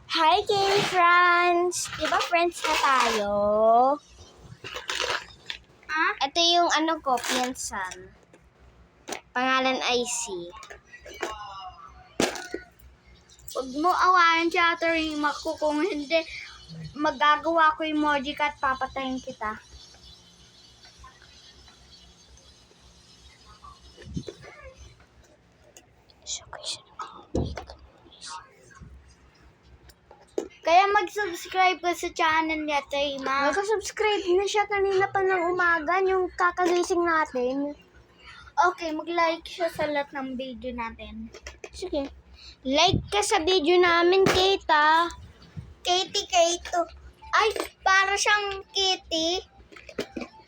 Hi, Game Friends! Diba friends na tayo? Ito yung ko, pinsan. Pangalan ay C. Huwag mo awayan chattering ako kung hindi magagawa ko emoji ka at papatayin kita. Kaya mag-subscribe ka sa channel niya, Tayma. Nag-subscribe na siya kanina pa ng umaga, yung kakagising natin. Okay, mag-like siya sa lahat ng video natin. Sige. Like ka sa video namin, Kate, ah. Kate. Ay, para siyang kitty.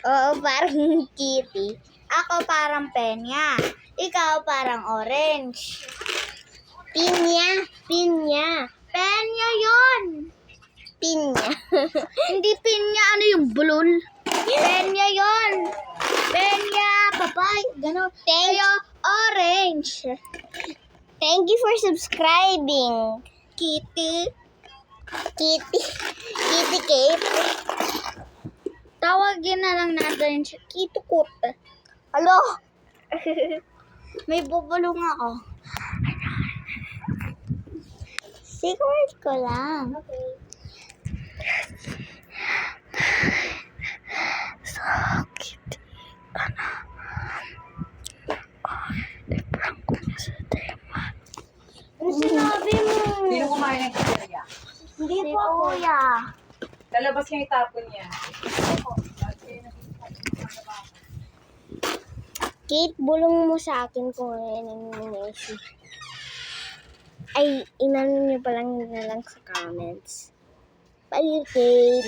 Oo, parang kitty. Ako parang penya. Ikaw parang orange. Pinya. Penya yon. Pinya. Hindi pinya, ano yung bulol? Penya yon. Penya, papay, gano'n. Kaya orange. Thank you for subscribing. Kitty. Kitty Kate. Tawagin na lang natin siya. Kitukot. Hello? May bubulong ako. Secret ko lang. Okay. So kitty. Prank ko na sa tema. Ano sinabi mo? Sino kumain ng katerya? Hindi po, kuya. Lalabas niya itapon niya. Kate, bulong mo sa akin kung ano yung issue. Ay, inano niyo pa lang na lang sa comments. Bye, Kate.